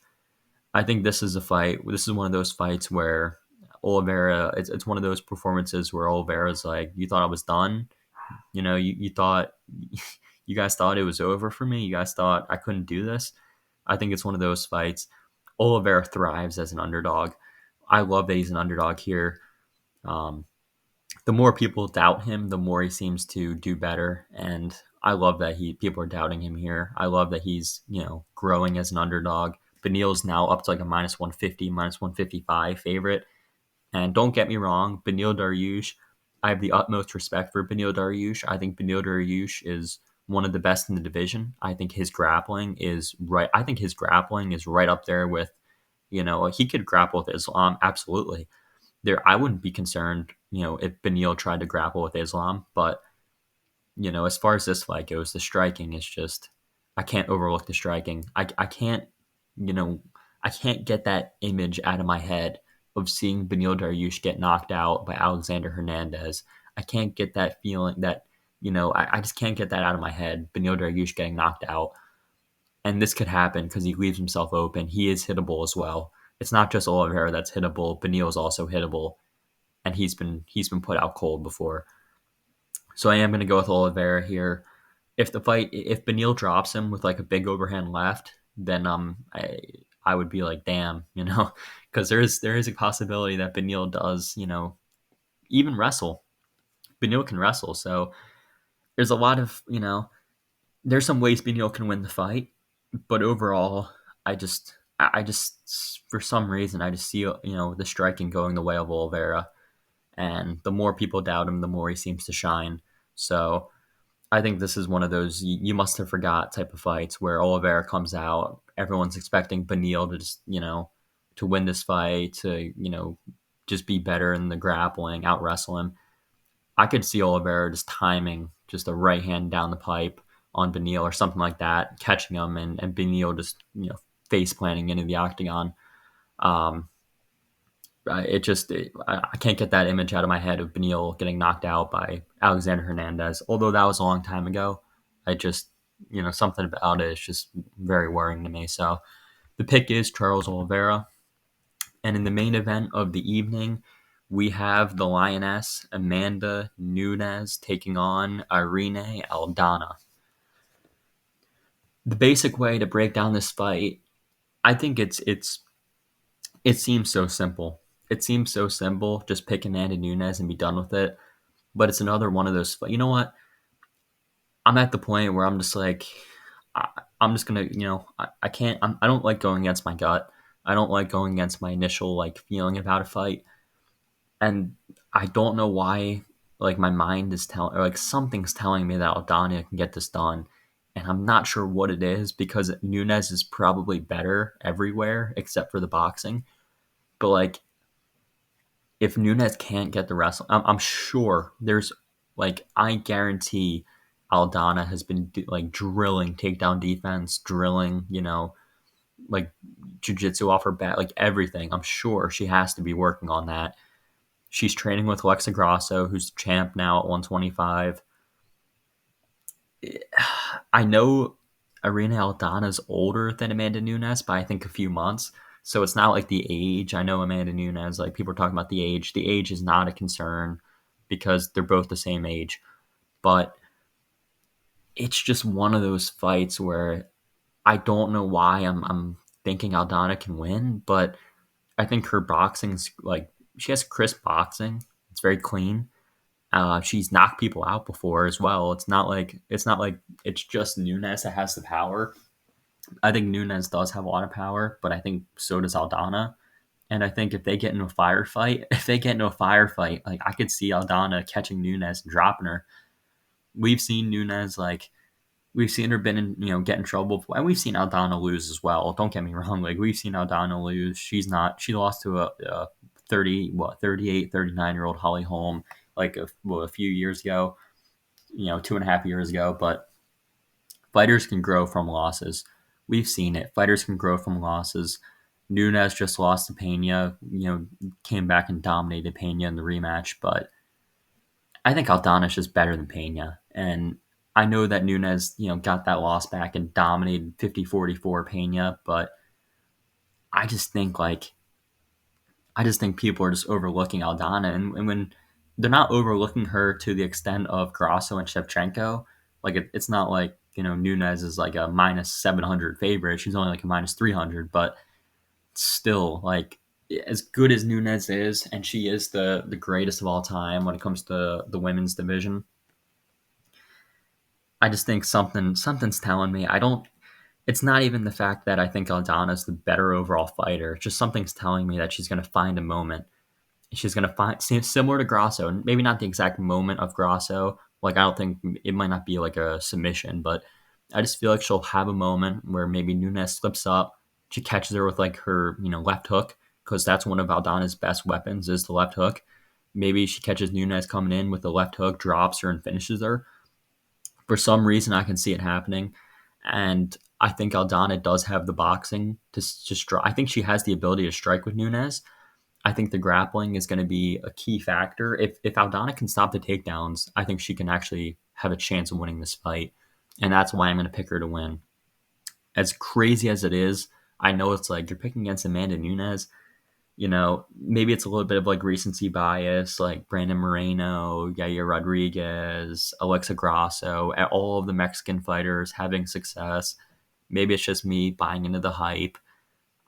I think this is a fight. This is one of those fights where Oliveira. It's one of those performances where Oliveira's like, "You thought I was done. You thought you guys thought it was over for me. You guys thought I couldn't do this." I think it's one of those fights. Oliveira thrives as an underdog. I love that he's an underdog here. Um, the more people doubt him, the more he seems to do better. And I love that people are doubting him here. I love that he's growing as an underdog. Beneil's now up to like a minus 150, minus 155 favorite. And don't get me wrong, Beneil Dariush, I have the utmost respect for Beneil Dariush. I think Beneil Dariush is one of the best in the division. I think his grappling is right. I think his grappling is right up there with, he could grapple with Islam, absolutely. I wouldn't be concerned, if Beneil tried to grapple with Islam, but as far as this fight goes, the striking is just, I can't overlook the striking. I can't, you know, I can't get that image out of my head of seeing Beneil Dariush get knocked out by Alexander Hernandez. I can't get that feeling that, I just can't get that out of my head. Beneil Dariush getting knocked out. And this could happen because he leaves himself open. He is hittable as well. It's not just Oliveira that's hittable. Beneil is also hittable, and he's been put out cold before. So I am going to go with Oliveira here. If Beneil drops him with like a big overhand left, then I would be like, damn, because there is a possibility that Beneil does, even wrestle. Beneil can wrestle, so there's a lot of there's some ways Beneil can win the fight, but overall, I just for some reason I just see the striking going the way of Oliveira, and the more people doubt him, the more he seems to shine. So I think this is one of those you must have forgot type of fights where Oliveira comes out, everyone's expecting Beneil to just to win this fight, to just be better in the grappling, out wrestle him. I could see Oliveira just timing just a right hand down the pipe on Beneil or something like that, catching him, and Beneil just face planting into the octagon. Um, I can't get that image out of my head of Beneil getting knocked out by Alexander Hernandez. Although that was a long time ago, I just something about it is just very worrying to me. So the pick is Charles Oliveira, and in the main event of the evening, we have the Lioness Amanda Nunes taking on Irene Aldana. The basic way to break down this fight, I think it seems so simple. It seems so simple. Just pick Amanda Nunes and be done with it. But it's another one of those. You know what? I'm at the point where I'm just like, I, I'm just gonna, I can't. I don't like going against my gut. I don't like going against my initial like feeling about a fight, and I don't know why. Like my mind is telling, or like something's telling me that Aldana can get this done, and I'm not sure what it is because Nunes is probably better everywhere except for the boxing. But like if Nunes can't get the wrestling, I'm sure I guarantee Aldana has been like drilling takedown defense, drilling, like jujitsu off her back, like everything. I'm sure she has to be working on that. She's training with Alexa Grasso, who's champ now at 125. I know Irene Aldana's older than Amanda Nunes by I think a few months. So it's not like the age. I know Amanda Nunes, like people are talking about the age. The age is not a concern because they're both the same age. But it's just one of those fights where I don't know why I'm thinking Aldana can win, but I think her boxing's like she has crisp boxing. It's very clean. She's knocked people out before as well. It's not like it's just Nunes that has the power. I think Nunes does have a lot of power, but I think so does Aldana. And I think if they get into a firefight, like I could see Aldana catching Nunes and dropping her. We've seen Nunes we've seen her been in get in trouble before, and we've seen Aldana lose as well. Don't get me wrong, like we've seen Aldana lose. She lost to a 38, 39-year-old Holly Holm like a few years ago, 2.5 years ago. But Fighters can grow from losses. We've seen it. Fighters can grow from losses. Nunes just lost to Pena, came back and dominated Pena in the rematch, but I think Aldana's just better than Pena. And I know that Nunes, got that loss back and dominated 50-44 Pena, but I just think like I just think people are just overlooking Aldana, and when they're not overlooking her to the extent of Grasso and Shevchenko, like it's not like Nunes is like a -700 favorite. She's only like a -300, but still, like as good as Nunes is, and she is the greatest of all time when it comes to the women's division. I just think something's telling me I don't. It's not even the fact that I think Aldana's the better overall fighter. It's just something's telling me that she's going to find a moment. She's going to find similar to Grasso, and maybe not the exact moment of Grasso. Like I don't think it might not be like a submission, but I just feel like she'll have a moment where maybe Nunes slips up. She catches her with like her left hook, because that's one of Aldana's best weapons is the left hook. Maybe she catches Nunes coming in with the left hook, drops her, and finishes her. For some reason, I can see it happening, and I think Aldana does have the boxing to strike. I think she has the ability to strike with Nunes. I think the grappling is going to be a key factor. If Aldana can stop the takedowns, I think she can actually have a chance of winning this fight, and that's why I'm going to pick her to win. As crazy as it is, I know it's like you're picking against Amanda Nunes. Maybe it's a little bit of like recency bias, like Brandon Moreno, Yair Rodriguez, Alexa Grasso, all of the Mexican fighters having success. Maybe it's just me buying into the hype,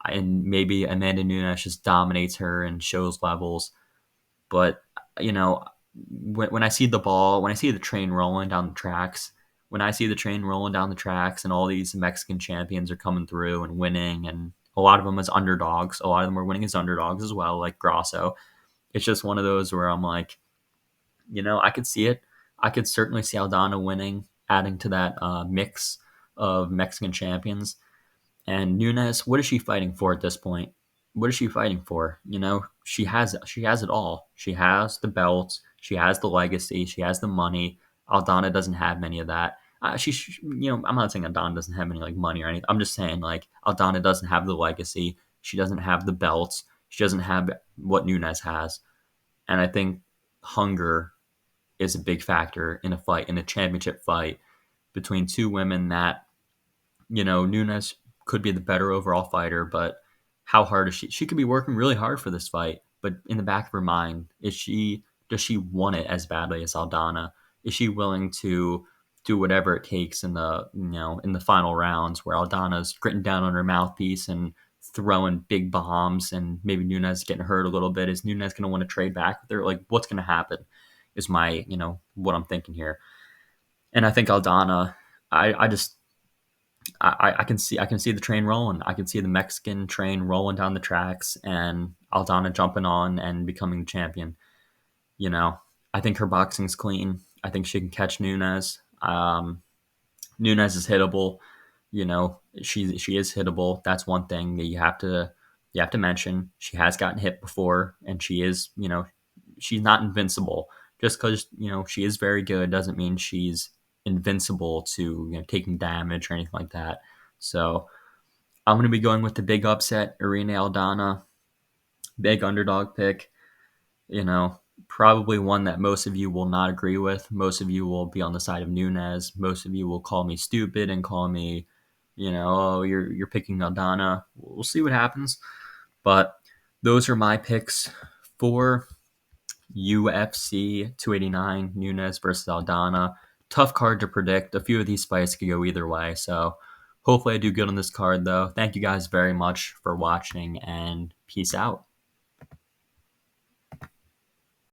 and maybe Amanda Nunes just dominates her and shows levels. But you know, when I see the ball, when I see the train rolling down the tracks, when I see the train rolling down the tracks, and all these Mexican champions are coming through and winning, and a lot of them as underdogs, a lot of them are winning as underdogs as well, like Grasso. It's just one of those where I'm like, I could see it. I could certainly see Aldana winning, adding to that mix of Mexican champions. And Nunes, what is she fighting for at this point? What is she fighting for? She has it all. She has the belts. She has the legacy. She has the money. Aldana doesn't have many of that. I'm not saying Aldana doesn't have any like money or anything. I'm just saying like Aldana doesn't have the legacy. She doesn't have the belts. She doesn't have what Nunes has. And I think hunger is a big factor in a fight, in a championship fight between two women that Nunes could be the better overall fighter, but how hard is she? She could be working really hard for this fight, but in the back of her mind, does she want it as badly as Aldana? Is she willing to do whatever it takes in the final rounds where Aldana's gritting down on her mouthpiece and throwing big bombs, and maybe Nunes getting hurt a little bit? Is Nunes going to want to trade back with her? Like, what's going to happen? Is my what I'm thinking here, and I think Aldana. I just I can see the train rolling. I can see the Mexican train rolling down the tracks and Aldana jumping on and becoming the champion. You know, I think her boxing's clean. I think she can catch Nunes. Nunes is hittable. She is hittable. That's one thing that you have to mention. She has gotten hit before, and she is she's not invincible. Just because she is very good doesn't mean she's invincible to taking damage or anything like that. So I'm going to be going with the big upset, Irene Aldana, big underdog pick. Probably one that most of you will not agree with. Most of you will be on the side of Nunes. Most of you will call me stupid and call me, oh, you're picking Aldana. We'll see what happens. But those are my picks for UFC 289, Nunes versus Aldana. Tough card to predict. A few of these fights could go either way. So hopefully I do good on this card, though. Thank you guys very much for watching, and peace out.